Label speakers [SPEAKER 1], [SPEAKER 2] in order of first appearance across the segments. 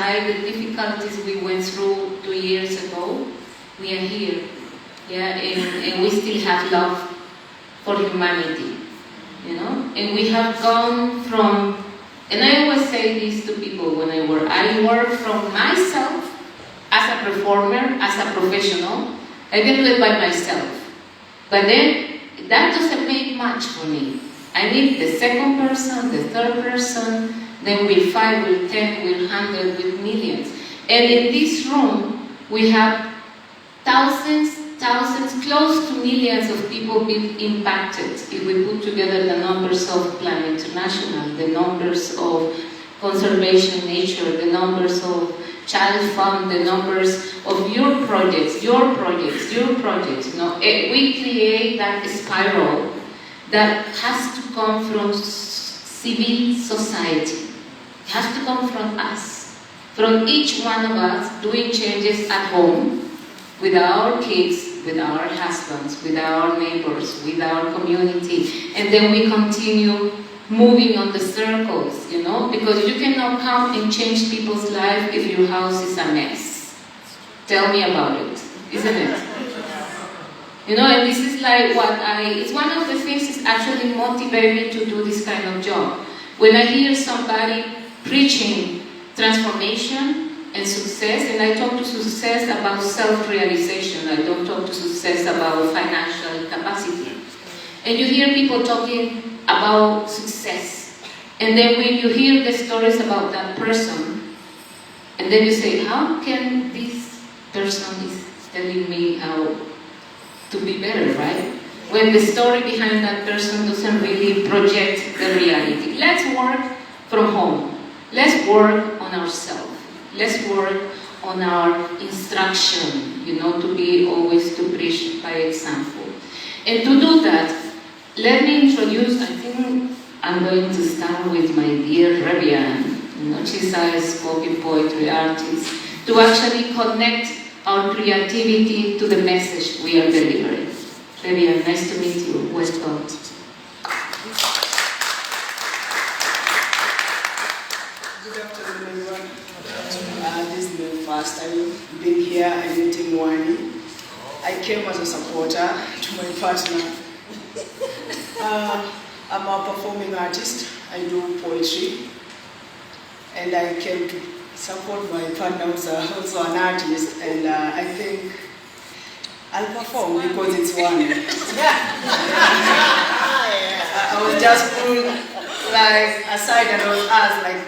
[SPEAKER 1] despite the difficulties we went through 2 years ago, we are here. Yeah, and we still have love for humanity, you know? And we have gone from, and I always say this to people when I work from myself as a performer, as a professional. I can do it by myself. But then, that doesn't make much for me. I need the second person, the third person, then with 5, with 10, with 100, with millions. And in this room, we have thousands, close to millions of people being impacted if we put together the numbers of Plan International, the numbers of Conservation Nature, the numbers of Child Fund, the numbers of your projects. You know, we create that spiral that has to come from civil society. It has to come from us, from each one of us doing changes at home, with our kids, with our husbands, with our neighbors, with our community, and then we continue moving on the circles, you know, because you cannot come and change people's life if your house is a mess. Tell me about it, isn't it? You know, and this is like it's one of the things that actually motivate me to do this kind of job. When I hear somebody preaching transformation and success, and I talk to success about self-realization, I don't talk to success about financial capacity. And you hear people talking about success, and then when you hear the stories about that person, and then you say, how can this person is telling me how to be better, right? When the story behind that person doesn't really project the reality. Let's work from home. Let's work on ourselves. Let's work on our instruction, you know, to be always to preach by example. And to do that, let me introduce, I think I'm going to start with my dear Rebian. You know, she's a spoken poetry artist, to actually connect our creativity to the message we are delivering. Rebian, nice to meet you. Welcome.
[SPEAKER 2] Good afternoon, everyone. This is my first time being here and meeting Wani. I came as a supporter to my partner. I'm a performing artist. I do poetry. And I came to support my partner, who's also an artist. And I think I'll perform because it's Wani. I was just pulled like aside and I was asked, like,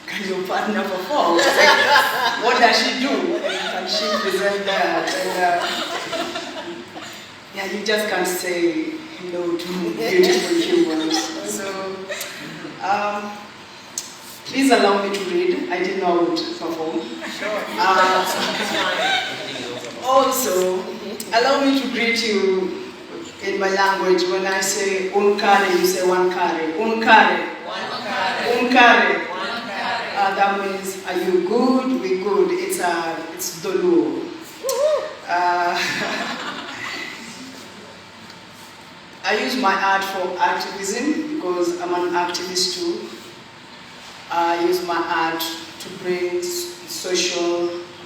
[SPEAKER 2] can your partner perform? Like, what does she do? And can she present that? And yeah, you just can't say no to beautiful humans. So, please allow me to read. I didn't know I would perform. Also, allow me to greet you in my language. When I say un kare, you say one kare. Un kare. Un kare. That means, are you good? We good. It's Dolu. I use my art for activism because I'm an activist too. I use my art to bring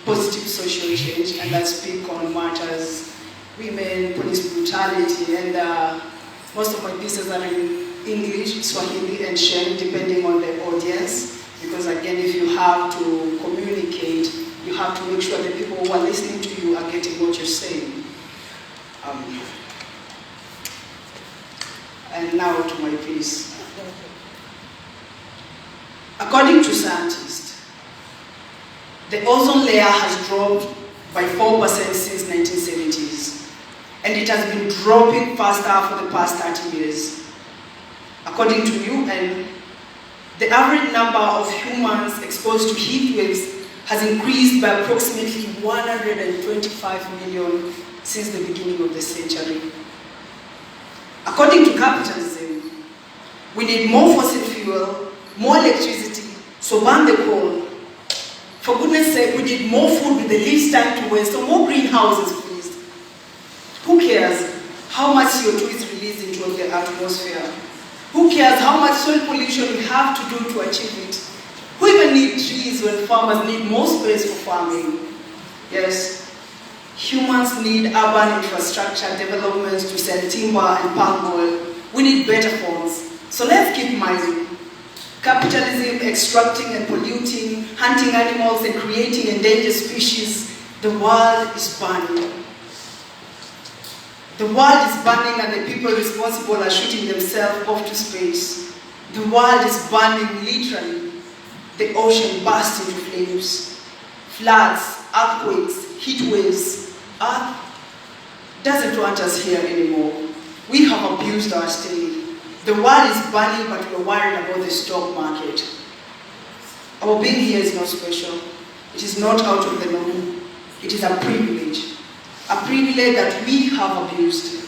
[SPEAKER 2] positive social change, and I speak on matters, women, police brutality, and most of my pieces are in English, Swahili, and Shen, depending on the audience. Because again, if you have to communicate, you have to make sure that people who are listening to you are getting what you're saying. And now to my piece. According to scientists, the ozone layer has dropped by 4% since 1970s, and it has been dropping faster for the past 30 years. According to UN, the average number of humans exposed to heat waves has increased by approximately 125 million since the beginning of the century. According to capitalism, we need more fossil fuel, more electricity, so burn the coal. For goodness sake, we need more food with the least time to waste, so more greenhouses, please. Who cares how much CO2 is released into the atmosphere? Who cares how much soil pollution we have to do to achieve it? Who even need trees when farmers need more space for farming? Yes, humans need urban infrastructure development to sell timber and palm oil. We need better forms. So let's keep mining. Capitalism, extracting and polluting, hunting animals and creating endangered species. The world is burning. The world is burning and the people responsible are shooting themselves off to space. The world is burning literally. The ocean bursts into flames. Floods, earthquakes, heat waves. Earth doesn't want us here anymore. We have abused our stay. The world is burning, but we're worried about the stock market. Our being here is not special. It is not out of the norm. It is a privilege. A privilege that we have abused.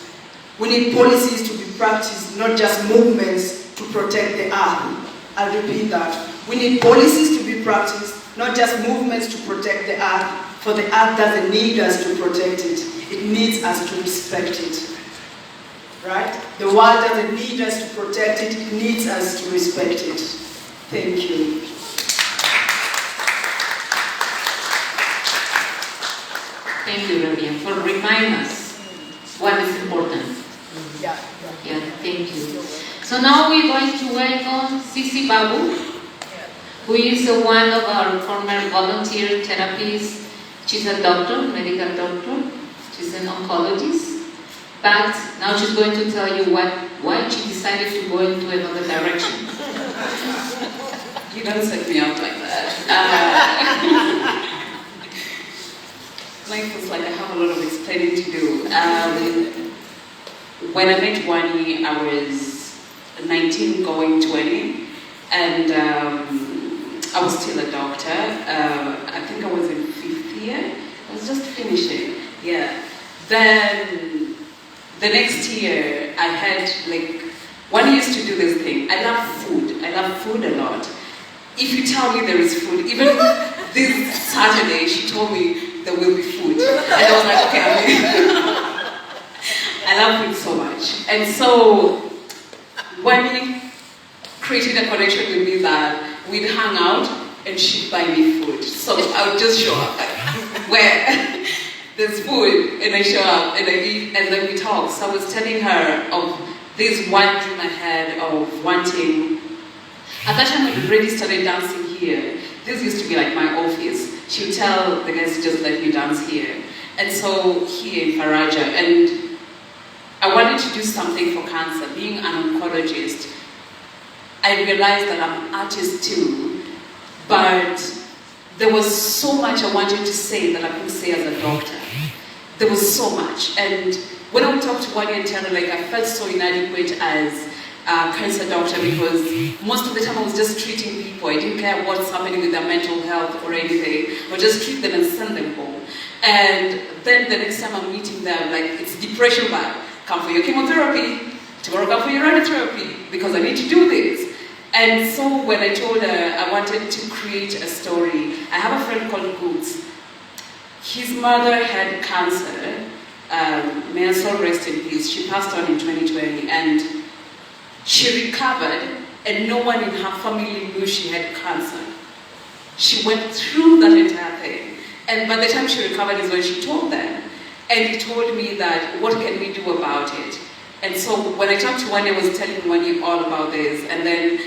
[SPEAKER 2] We need policies to be practiced, not just movements to protect the earth. I'll repeat that. We need policies to be practiced, not just movements to protect the earth, for the earth doesn't need us to protect it. It needs us to respect it. Right? The world doesn't need us to protect it, it needs us to respect it. Thank you.
[SPEAKER 1] Thank you, Rebian, for reminding us what is important.
[SPEAKER 2] Yeah,
[SPEAKER 1] thank you. So now we're going to welcome Seise Bagbo, who is one of our former volunteer therapists. She's a doctor, medical doctor. She's an oncologist. But now she's going to tell you why she decided to go into another direction.
[SPEAKER 3] You don't set me up like that. Life was like I have a lot of explaining to do. When I met Wani, I was 19 going 20, and I was still a doctor. I think I was in 5th year. I was just finishing. Yeah. Then the next year, I had Wani used to do this thing. I love food. I love food a lot. If you tell me there is food, even this Saturday, she told me there will be food. And I was like, okay, I love food so much. And so, Wani created a connection with me that we'd hang out and she'd buy me food. So I would just show up where there's food, and I show up and I eat, and then we talk. So I was telling her of this one dream I had of wanting. At that time, I already started dancing here. This used to be like my office. She would tell the guys to just let me dance here. And so here in Faraja, and I wanted to do something for cancer. Being an oncologist, I realized that I'm an artist too, but there was so much I wanted to say that I couldn't say as a doctor. There was so much. And when I would talk to Wani and tell her, I felt so inadequate as a cancer doctor because most of the time I was just treating people. I didn't care what's happening with their mental health or anything. I would just treat them and send them home. And then the next time I'm meeting them, it's depression bad. Come for your chemotherapy. Tomorrow come for your radiotherapy because I need to do this. And so when I told her I wanted to create a story, I have a friend called Goods. His mother had cancer. May her soul rest in peace. She passed on in 2020 and she recovered and no one in her family knew she had cancer. She went through that entire thing. And by the time she recovered is when she told them. And he told me that, what can we do about it? And so when I talked to Wani, I was telling Wani all about this. And then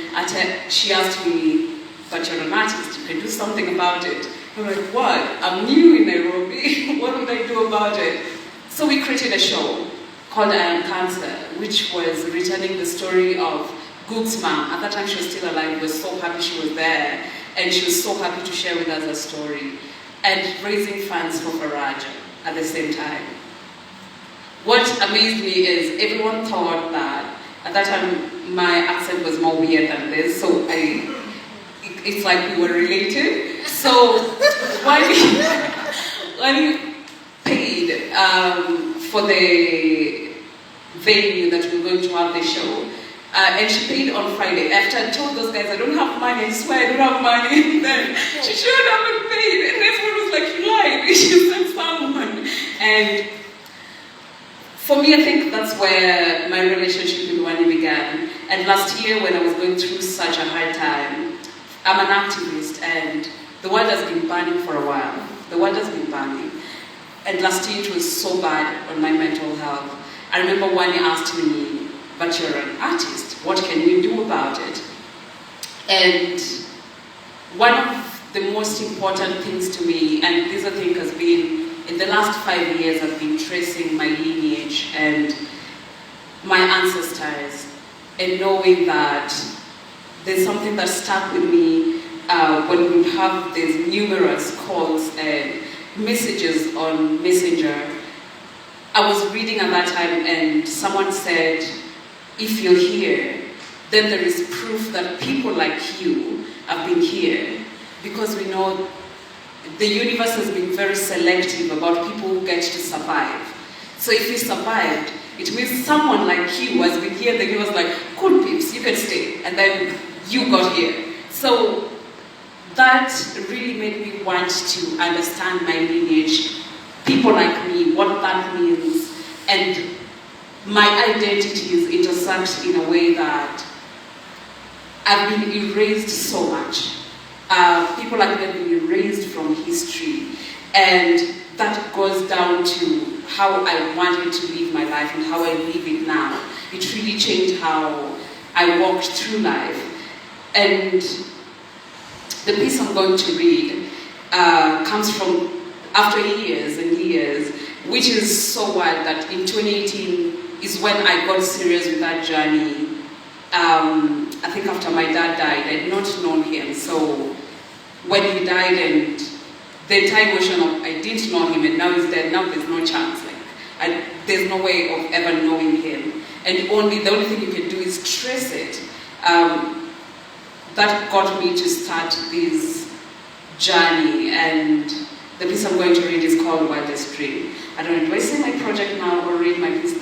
[SPEAKER 3] she asked me, but you're an artist, you can do something about it. I'm like, what? I'm new in Nairobi. What would I do about it? So we created a show called I Am Cancer, which was retelling the story of Goog's mom. At that time she was still alive. We were so happy she was there. And she was so happy to share with us her story. And raising funds for Faraja at the same time. What amazed me is everyone thought that at that time my accent was more weird than this, so it's like we were related. So when we paid for the venue that we were going to have the show, and she paid on Friday. After I told those guys, I don't have money, I swear I don't have money. And then she showed up and paid, and everyone was like, you lied, she sent someone. And for me, I think that's where my relationship with Wani began. And last year, when I was going through such a hard time, I'm an activist, and the world has been burning for a while. The world has been burning. And last year it was so bad on my mental health. I remember one asked me, but you're an artist, what can you do about it? And one of the most important things to me, and this I think has been, in the last 5 years I've been tracing my lineage and my ancestors, and knowing that there's something that stuck with me when we have these numerous calls and messages on Messenger. I was reading at that time and someone said, if you're here, then there is proof that people like you have been here, because we know the universe has been very selective about people who get to survive. So if you survived, it means someone like you has been here, the universe was like, cool peeps, you can stay, and then you got here. So that really made me want to understand my lineage, people like me, what that means, and my identities intersect in a way that I've been erased so much. People like me have been erased from history, and that goes down to how I wanted to live my life and how I live it now. It really changed how I walked through life. And the piece I'm going to read comes from after years and years, which is so wild that in 2018 is when I got serious with that journey. I think after my dad died, I had not known him. So when he died and the entire notion of I didn't know him and now he's dead, now there's no chance. There's no way of ever knowing him. And the only thing you can do is trace it. That got me to start this journey, and the piece I'm going to read is called Wildest Dream. I don't know, do I say my project now or read my piece?